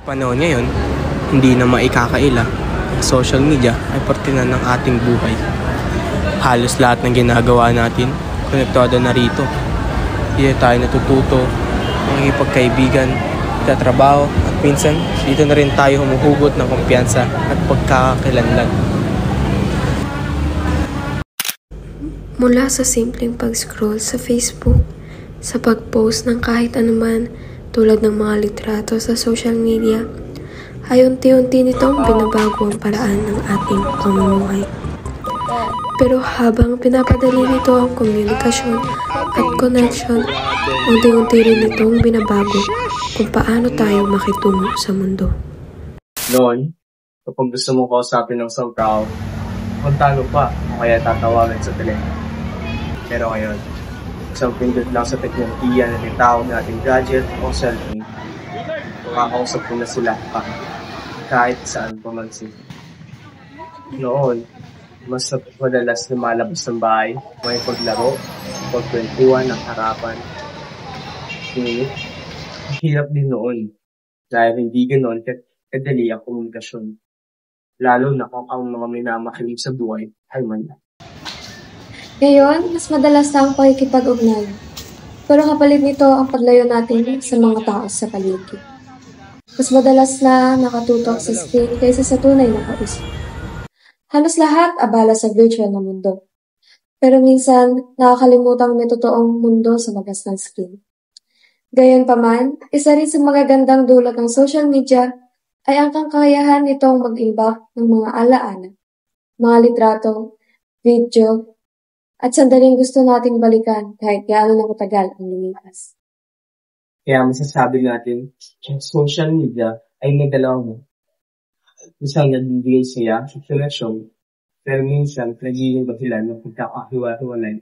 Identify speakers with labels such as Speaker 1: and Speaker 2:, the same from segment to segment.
Speaker 1: Panahon ngayon, hindi na maikakaila. Ang social media ay parte na ng ating buhay. Halos lahat ng ginagawa natin, konektado na rito. Dito tayo natututo, makikipagkaibigan, tatrabaho, at minsan dito na rin tayo humuhugot ng kumpiyansa at pagkakakilanlan.
Speaker 2: Mula sa simpleng pag-scroll sa Facebook, sa pag-post ng kahit anuman tulad ng mga litrato sa social media, ay unti-unti nitong binabago ang paraan ng ating pamumuhay. Pero habang pinapadali nito ang komunikasyon at connection, unti-unti rin itong binabago kung paano tayo makitungo sa mundo.
Speaker 3: Noon, kapag gusto mong kausapin ng isang tao, kontalo pa o kaya tatawagan sa telepono. Pero ngayon, isang pindot lang sa teknolohiya na tinatawag nating gadget o cellphone, makakausap ko na sila pa kahit saan pa man sila. Noon, mas madalas lumalabas ng bahay, may paglaro, pagkwentuhan ng harapan. Ngunit, hirap din noon dahil hindi ganoon kadali ang komunikasyon. Lalo na kung ang mga minamakilig sa buhay ay man.
Speaker 2: Ngayon, mas madalas na ang pakikipag-ugnayan. Pero kapalit nito ang paglayo natin sa mga tao sa paligid. Mas madalas na nakatutok sa screen kaysa sa tunay na kausap. Halos lahat abala sa virtual na mundo. Pero minsan, nakakalimutang may totoong mundo sa labas ng screen. Gayunpaman, isa rin sa magagandang dulot ng social media ay ang kakayahan nitong mag-imbak ng mga alaala, mga litrato, video, at sandaling gusto nating balikan kahit gaano na katagal ang lumipas.
Speaker 3: Kaya masasabi natin, ang social media ay may dalawang isang nagbibigay saya sa relasyon, pero minsan nagiging dahilan ng pagkakahiwa-hiwalay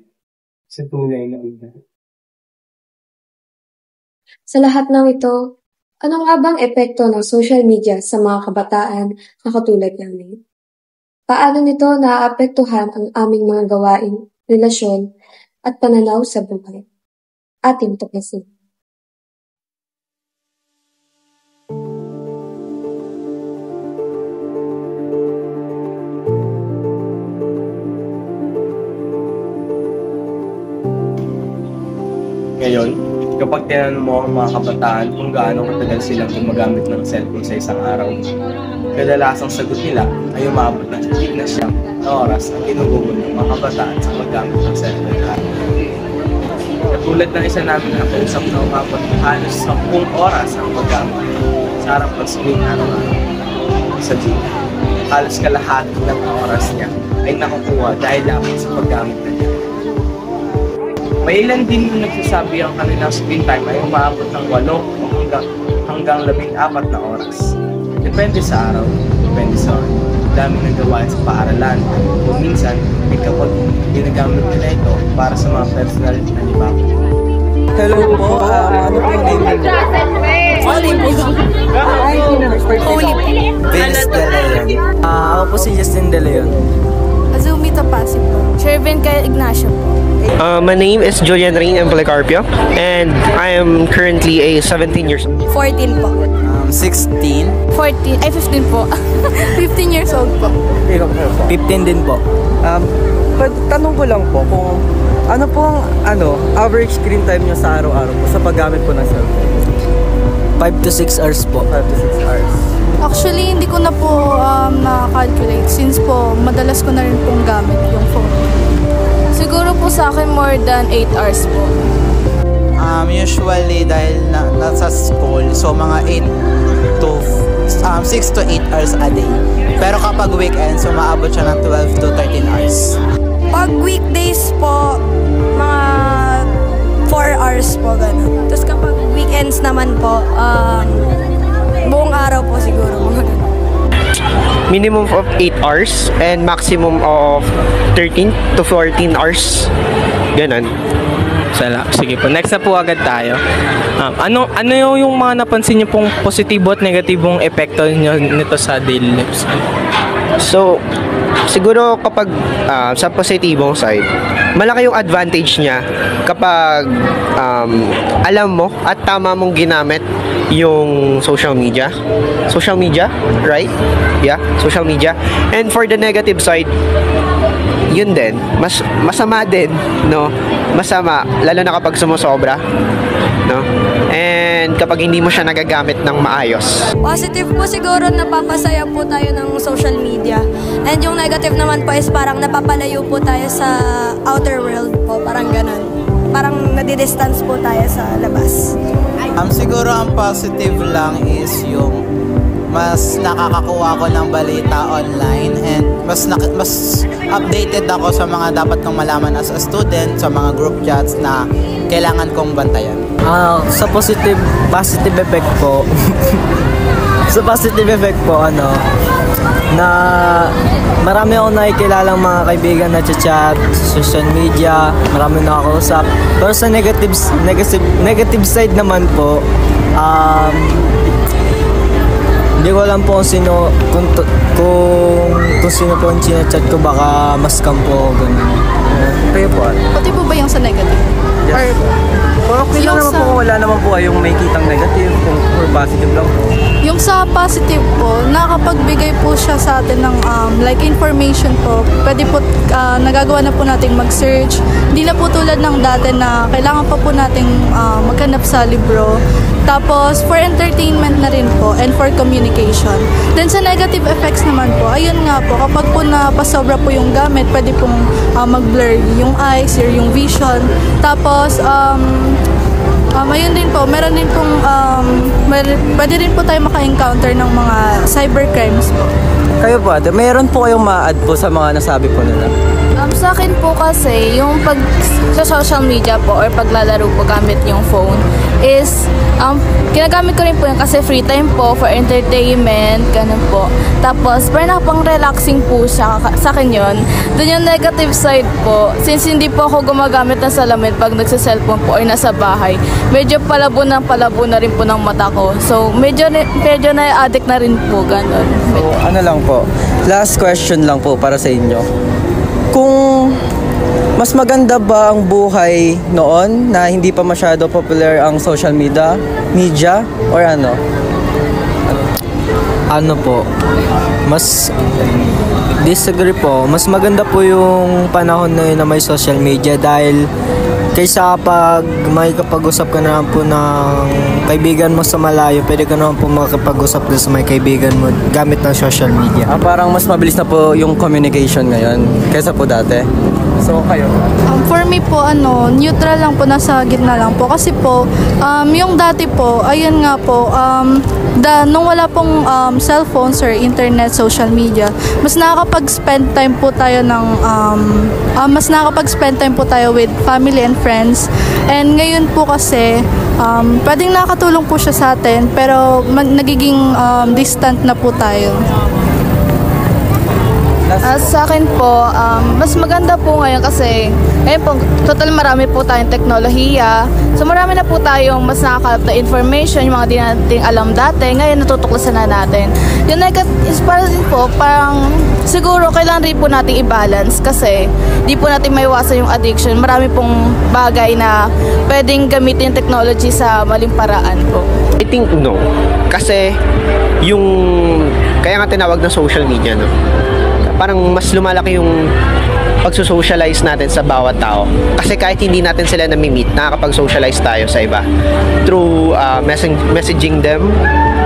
Speaker 3: sa tunay na ugat.
Speaker 2: Sa lahat ng ito, ano nga bang epekto ng social media sa mga kabataan na katulad namin? Paano nito naaapektuhan ang aming mga gawain, relasyon, at pananaw sa buhay? Ating tuklasin.
Speaker 1: Ngayon, kapag tinanong mo ang mga kabataan kung gaano katagal silang gumagamit ng cellphone sa isang araw, kadalasang sagot nila ay umabot ng 9 na oras ang ginugugol ng mga kabataan sa paggamit ng cellphone. Katulad ng isa namin na kausap na umabot ng halos 10 oras ang paggamit sa harap ng screen araw-araw. Sa June, halos kalahati ng oras niya ay nakukuha dahil lamang sa paggamit na niya. May ilan din yung nagsasabi ang kanilang screen time ay umaabot ng 8 o hanggang 14 na oras. Depende sa araw, depende sa dami ng gawain sa paaralan. O minsan, ay kapag ginagamit nila ito para sa mga personal na libako.
Speaker 4: Hello po, ano po yung name niyo? Vince De Leon. Ako po si Justin De Leon.
Speaker 5: Azumi Tapasi po. Shervin Kyle Ignacio po.
Speaker 6: My name is Julian Rain Policarpio, and I am currently 17 years old.
Speaker 5: 14 po.
Speaker 4: 16.
Speaker 5: 14. Ay, 15 po. 15 years old po.
Speaker 4: 15 din po. Tanong ko lang po kung ano po ang average screen time nyo sa araw-araw po sa paggamit po ng cellphone? 5 to 6 hours po. 5 to 6 hours.
Speaker 5: Actually, hindi ko na po na-calculate since po madalas ko na rin pong gamit yung phone. Siguro po sa akin more than 8 hours po.
Speaker 7: Usually dahil nasa school, so mga 6 to 8 hours a day. Pero kapag weekends, umaabot siya ng 12 to 13 hours.
Speaker 5: Pag weekdays po, mga 4 hours po gano'n. Tapos kapag weekends naman po, buong araw po siguro mga gano'n.
Speaker 6: Minimum of 8 hours and maximum of 13 to 14 hours. Ganon.
Speaker 1: Sige po, next na po agad tayo. Ano yung mga napansin niyo pong positibo at negatibong epekto niyo nito sa daily lives?
Speaker 6: So, siguro kapag sa positibong side, malaki yung advantage niya kapag alam mo at tama mong ginamit yung social media. Social media, right? Yeah, social media. And for the negative side, yun din, masama din, no? Masama, lalo na kapag sumusobra, no? And kapag hindi mo siya nagagamit ng maayos.
Speaker 5: Positive po siguro, napapasaya po tayo ng social media. And yung negative naman po is parang napapalayo po tayo sa outer world po, parang ganun. Parang nadidistance po tayo sa labas.
Speaker 7: Siguro ang positive lang is yung mas nakakakuha ko ng balita online and mas updated ako sa mga dapat kong malaman as a student, sa mga group chats na kailangan kong bantayan.
Speaker 4: Sa positive effect po, na marami akong nakikilalang mga kaibigan na chat sa social media, marami na nakakausap. Pero sa negative side naman po, hindi ko alam po kung sino po ang chinachat ko, baka mascam po, ganun.
Speaker 6: Kayo po?
Speaker 8: Pati po ba yung sa negative?
Speaker 6: Yes. Or okay lang naman po kung wala naman po kayong may kitang negative or positive lang po.
Speaker 8: Yung sa positive po, nakapagbigay po siya sa atin ng like information po. Pwede po, nagagawa na po nating mag-search. Hindi na po tulad ng dati na kailangan pa po nating maghanap sa libro. Tapos, for entertainment na rin po and for communication. Then, sa negative effects naman po, ayun nga po, kapag po napasobra po yung gamit, pwede pong mag-blur yung eyes or yung vision. Tapos, ayun din po, meron din pong, pwede rin po tayo maka-encounter ng mga cybercrimes po.
Speaker 4: Kayo po ate, mayroon po kayong ma-add po sa mga nasabi po nila?
Speaker 9: Sa akin po kasi, yung pag sa social media po or paglalaro po gamit yung phone is, ginagamit ko rin po yun kasi free time po for entertainment, ganun po. Tapos, parang pang relaxing po siya, sa akin yun. Doon yung negative side po, since hindi po ako gumagamit ng salamin pag nagsa-cellphone po or nasa bahay, medyo palabo na rin po ng mata ko. So, medyo na-addict na rin po, ganun.
Speaker 4: So, ano lang po, last question lang po para sa inyo. Kung mas maganda ba ang buhay noon na hindi pa masyado popular ang social media or ano? Ano po? Mas disagree po. Mas maganda po yung panahon na yun na may social media dahil kaysa kapag may kapag-usap ka naman po ng kaibigan mo sa malayo, pwede ka naman po makapag-usap sa may kaibigan mo gamit ng social media. Parang mas mabilis na po yung communication ngayon kaysa po dati. So, kayo?
Speaker 8: For me po, neutral lang po, nasa gitna lang po. Kasi po, yung dati po, ayun nga po, nung wala pong cellphones or internet, social media, mas nakakapag-spend time po tayo with family and friends. And ngayon po kasi, pwedeng nakakatulong po siya sa atin, pero nagiging distant na po tayo.
Speaker 9: Sa akin po, mas maganda po ngayon kasi ngayon po, total marami po tayong teknolohiya. So marami na po tayong mas nakakalap na information, yung mga di natin alam dati, ngayon natutuklasan na natin. Yung negative para din po, parang siguro kailangan rin po natin i-balance kasi di po natin maiwasan yung addiction. Marami pong bagay na pwedeng gamitin yung technology sa maling paraan po.
Speaker 6: I think no. Kasi kaya nga tinawag na social media, no? Parang mas lumalaki yung pagsusocialize natin sa bawat tao. Kasi kahit hindi natin sila nami-meet, nakakapag-socialize tayo sa iba. Through messaging them,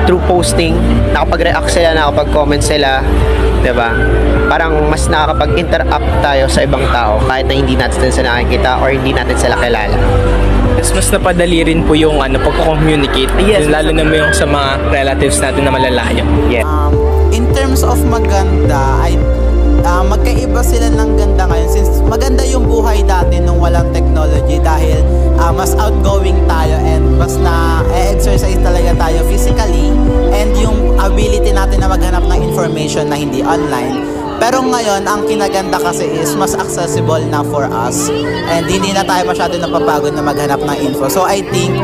Speaker 6: through posting, nakapag-react sila, nakapag-comment sila, diba? Parang mas nakakapag-interact tayo sa ibang tao kahit na hindi natin sila nakikita or hindi natin sila kilala.
Speaker 10: Mas napadali rin po yung pagko-communicate.
Speaker 6: Yes,
Speaker 10: lalo na yung sa mga relatives natin na malalayo.
Speaker 6: Yeah.
Speaker 7: In terms of maganda, magkaiba sila ng ganda ngayon since maganda yung buhay dati nung walang technology dahil mas outgoing tayo and mas na-exercise talaga tayo physically and yung ability natin na maghanap ng information na hindi online. Pero ngayon, ang kinaganda kasi is mas accessible na for us and hindi na tayo masyado napapagod na maghanap ng info. So I think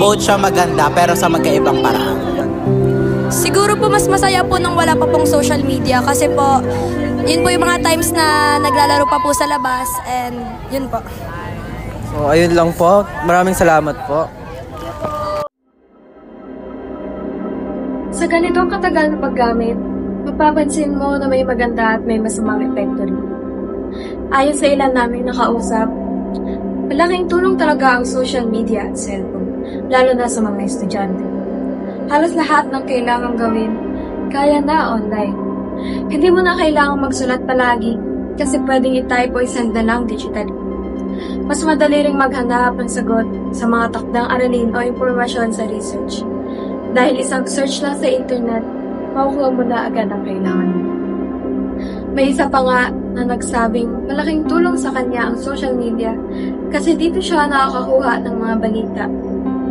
Speaker 7: both siya maganda pero sa magkaibang paraan.
Speaker 5: Siguro po mas masaya po nung wala pa pong social media kasi po yun po yung mga times na naglalaro pa po sa labas and yun po.
Speaker 4: So, ayun lang po. Maraming salamat po.
Speaker 2: Sa ganitong katagal na paggamit, mapapansin mo na may maganda at may masamang epekto rin. Ayon sa ilan naming nakausap, malaking tulong talaga ang social media at cellphone, lalo na sa mga estudyante. Halos lahat ng kailangang gawin, kaya na online. Hindi mo na kailangang magsulat palagi kasi pwedeng i-type o i-send na lang digitally. Mas madali ring maghanap ng sagot sa mga takdang aralin o impormasyon sa research. Dahil isang search lang sa internet, makukuha mo na agad ang kailangan mo. May isa pa nga na nagsabing malaking tulong sa kanya ang social media kasi dito siya nakakakuha ng mga balita,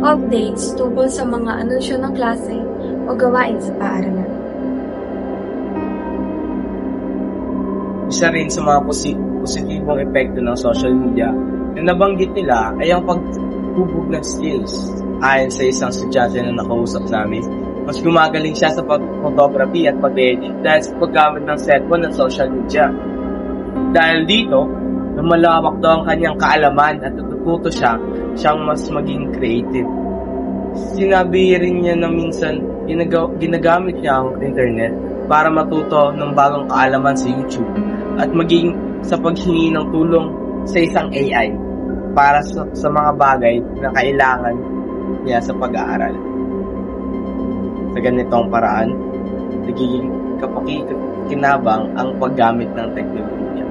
Speaker 2: updates tungkol sa mga anunsyo ng klase o gawain sa paaralan.
Speaker 3: Isa rin sa mga positibong epekto ng social media na nabanggit nila ay ang paghubog ng skills. Ayon sa isang estudyante na nakausap namin, mas gumagaling siya sa photography at pag-edit dahil sa paggamit ng cellphone at social media. Dahil dito, lumalawak daw ang kanyang kaalaman at natututo siyang mas maging creative. Sinabi rin niya na minsan ginagamit niya ang internet para matuto ng bagong kaalaman sa YouTube at maging sa paghingi ng tulong sa isang AI para sa mga bagay na kailangan niya sa pag-aaral. Sa ganitong paraan, nagiging kapakikinabang ang paggamit ng teknolohiya.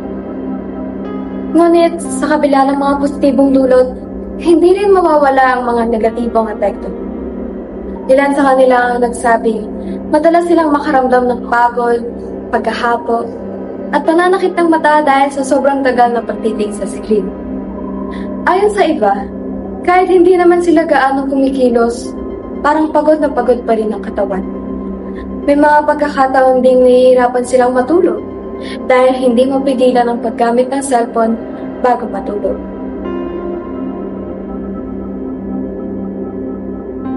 Speaker 2: Ngunit sa kabila ng mga positibong dulot, hindi rin mawawala ang mga negatibong epekto. Ilan sa kanila ang nagsabi, madalas silang makaramdam ng pagod, pagkahapo, at pananakit ng mata dahil sa sobrang tagal na pagtitig sa screen. Ayon sa iba, kahit hindi naman sila gaanong kumikilos, parang pagod na pagod pa rin ang katawan. May mga pagkakataon ding nahihirapan silang matulog dahil hindi mapigilan ang paggamit ng cellphone bago matulog.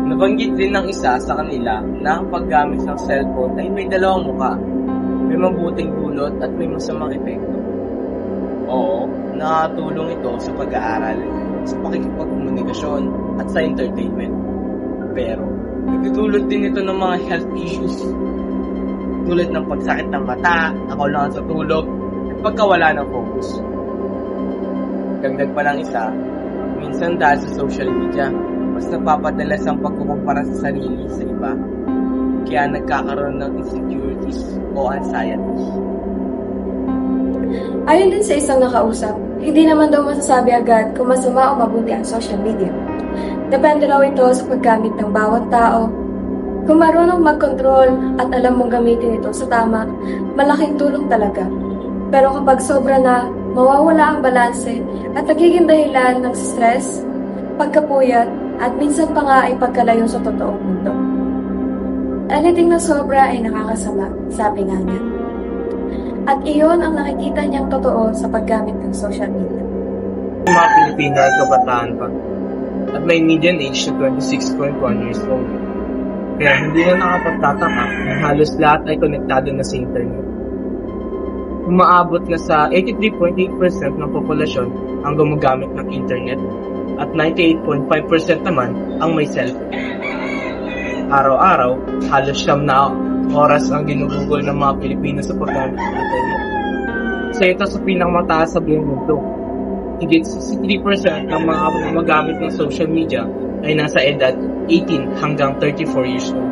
Speaker 3: Nabanggit din ng isa sa kanila na ang paggamit ng cellphone ay may dalawang muka. May mabuting dulot at may masamang epekto. Oo, nakatulong ito sa pag-aaral, sa pakikipagkomunikasyon at sa entertainment. Pero, nagdudulot din ito ng mga health issues tulad ng pagsakit ng mata, kakulangan sa tulog, at pagkawala ng focus. Dagdag pa ng isa, minsan dahil sa social media, mas napapadalas ang pagkukumpara sa sarili sa iba. Kaya nagkakaroon ng insecurities o anxiety.
Speaker 2: Ayon din sa isang nakausap, hindi naman daw masasabi agad kung masama o mabuti ang social media. Depende raw ito sa paggamit ng bawat tao. Kung marunong mag-control at alam mong gamitin ito sa tama, malaking tulong talaga. Pero kapag sobra na, mawawala ang balanse at nagiging dahilan ng stress, pagkapuyat, at minsan pa nga ay pagkalayo sa totoong mundo. Anything na sobra ay nakakasama, sabi nga niya. At iyon ang nakikita niyang totoo sa paggamit ng social media.
Speaker 3: Mga Pilipino ay kabataan pa at may median age na 26.1 years old. Kaya hindi na nakapagtataka na halos lahat ay konektado na sa internet. Umaabot na sa 83.8% ng populasyon ang gumagamit ng internet at 98.5% naman ang may cellphone. Araw-araw, halos 9 na oras ang ginugugol ng mga Pilipino sa paggamit ng internet. Sa ito sa pinakamataas sa buong mundo. Higit 63% ng mga gumagamit ng social media ay nasa edad 18 hanggang 34 years old.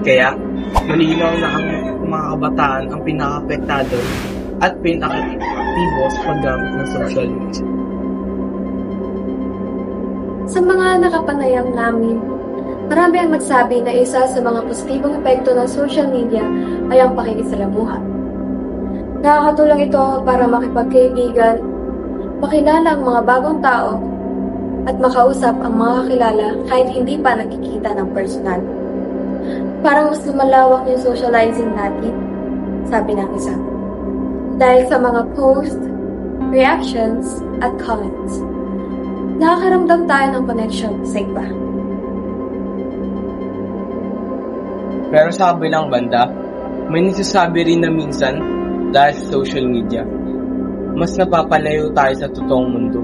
Speaker 3: Kaya, malinaw na ang mga kabataan ang pinaka-apektado at pinaka-aktibo sa paggamit ng social media.
Speaker 2: Sa mga nakapanayam namin, marami ang nagsabi na isa sa mga positibong epekto ng social media ay ang pakikisalamuha. Nakakatulong ito para makipagkaibigan, makilala ang mga bagong tao, at makausap ang mga kakilala kahit hindi pa nagkikita ng personal. Parang mas lumalawak yung socializing natin, sabi ng isa. Dahil sa mga post, reactions, at comments, nakakaramdam tayo ng connection sa iba.
Speaker 3: Pero sa kabilang banda, may nagsasabi rin na minsan
Speaker 10: dahil sa social media, mas napapalayo tayo sa totoong mundo.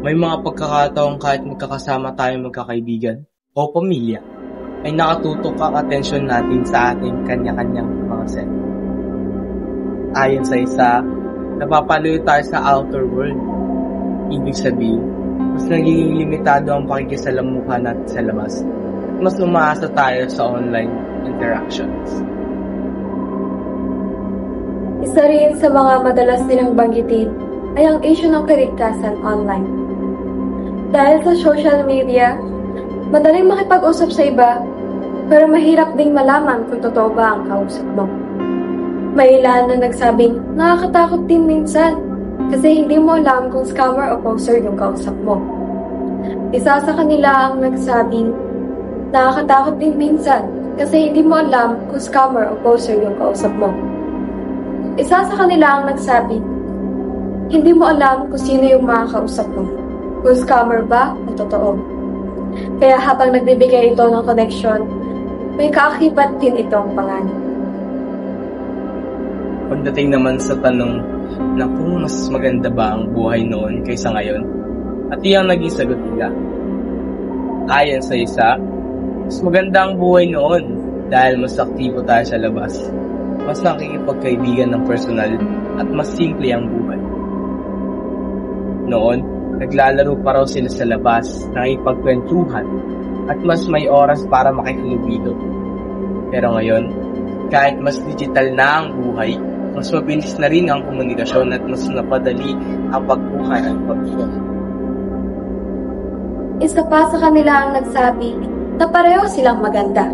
Speaker 10: May mga pagkakataon kahit magkakasama tayo magkakaibigan o pamilya, ay nakatutok ang atensyon natin sa ating kanya-kanyang mga set. Ayon sa isa, napapalayo tayo sa outer world. Ibig sabihin, mas nagiging limitado ang pakikisalamuha natin sa labas at mas umaasa tayo sa online interactions.
Speaker 2: Isa rin sa mga madalas nilang banggitin ay ang issue ng kaligtasan online. Dahil sa social media, madaling makipag-usap sa iba, pero mahirap ding malaman kung totoo ba ang kausap mo. May ilan na nagsabing nakakatakot din minsan kasi hindi mo alam kung scammer o poser yung kausap mo. Isa sa kanila ang nagsabing nakakatakot din minsan kasi hindi mo alam kung scammer o poser yung kausap mo. Isa sa kanila ang nagsabi, hindi mo alam kung sino yung makakausap mo, kung scammer ba o totoo. Kaya habang nagbibigay ito ng connection, may kaakibat din itong panganib.
Speaker 10: Pagdating naman sa tanong na kung mas maganda ba ang buhay noon kaysa ngayon, at iyang naging sagot nila. Ayon sa isa, mas maganda ang buhay noon dahil mas aktibo tayo sa labas, mas nakikipagkaibigan ng personal at mas simple ang buhay. Noon, naglalaro pa raw sila sa labas, nakikipagkwentuhan, at mas may oras para makikilubilo. Pero ngayon, kahit mas digital na ang buhay, mas mabilis na rin ang komunikasyon at mas napadali ang pagkuha ng pag-iwan.
Speaker 2: Isa pa sa kanila ang nagsabi na pareho silang maganda.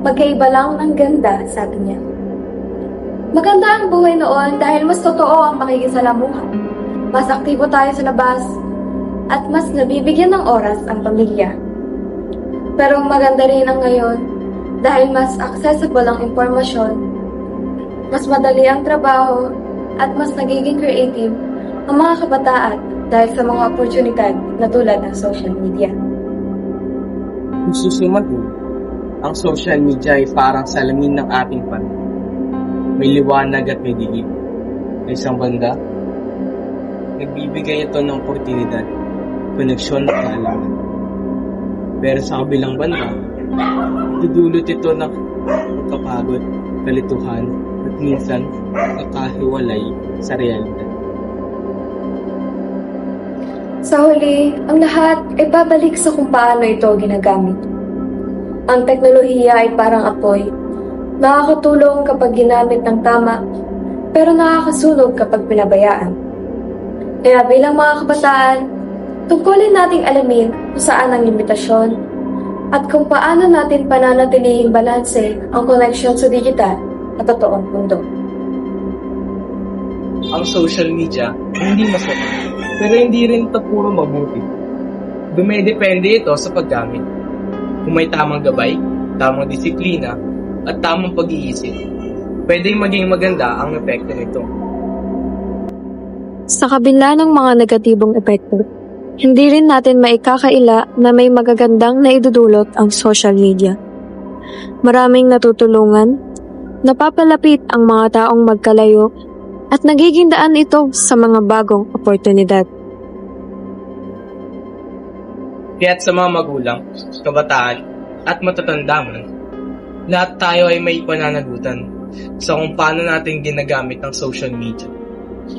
Speaker 2: Magkaiba lang ng ganda, sabi niya. Maganda ang buhay noon dahil mas totoo ang pakikisalamuha. Mas aktibo tayo sa labas at mas nabibigyan ng oras ang pamilya. Pero maganda rin ang ngayon dahil mas accessible ang impormasyon, mas madali ang trabaho, at mas nagiging creative ang mga kabataan dahil sa mga oportunidad na tulad ng social media.
Speaker 10: Kung susumatin, ang social media ay parang salamin ng ating panahon. May liwanag at may dilim. Sa isang banda, nagbibigay ito ng oportunidad, koneksyon at kaalaman. Pero sa kabilang banda, dudulot ito ng kapagod, kalituhan, at minsan nakahiwalay sa realidad.
Speaker 2: Sa huli, ang lahat ay babalik sa kung paano ito ginagamit. Ang teknolohiya ay parang apoy. Nakakatulong kapag ginamit ng tama, pero nakakasunog kapag pinabayaan. Kaya bilang mga kabataan, tungkulin nating alamin kung saan ang limitasyon at kung paano natin pananatilihing balanse ang connection sa digital at totoong mundo.
Speaker 10: Ang social media hindi masama, pero hindi rin ito puro mabuti. Dumedepende ito sa paggamit. Kung may tamang gabay, tamang disiplina, at tamang pag-iisip, pwedeng maging maganda ang epekto nito.
Speaker 2: Sa kabila ng mga negatibong epekto, hindi rin natin maikakaila na may magagandang naidudulot ang social media. Maraming natutulungan, napapalapit ang mga taong magkalayo, at nagiging daan ito sa mga bagong oportunidad.
Speaker 10: Kaya't sa mga magulang, kabataan, at matatanda man, lahat tayo ay may pananagutan sa kung paano natin ginagamit ang social media.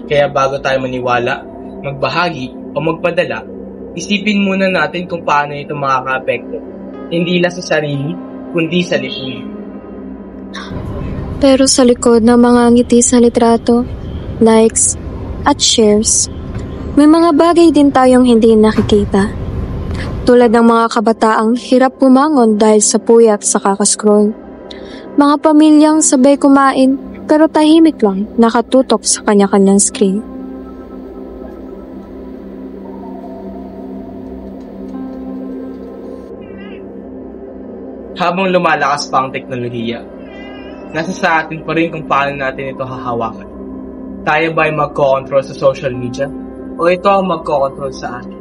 Speaker 10: Kaya bago tayo maniwala, magbahagi, o magpadala, isipin muna natin kung paano ito makaka-apekto, hindi lang sa sarili, kundi sa lipunan.
Speaker 2: Pero sa likod ng mga ngiti sa litrato, likes, at shares, may mga bagay din tayong hindi nakikita. Tulad ng mga kabataang hirap pumangon dahil sa puyat sa kakascroll. Mga pamilyang sabay kumain pero tahimik lang nakatutok sa kanya-kanyang screen.
Speaker 10: Habang lumalakas pa ang teknolohiya, nasa sa atin pa rin kung paano natin ito hahawakan. Tayo ba ay magko-control sa social media o ito ang magko-control sa atin?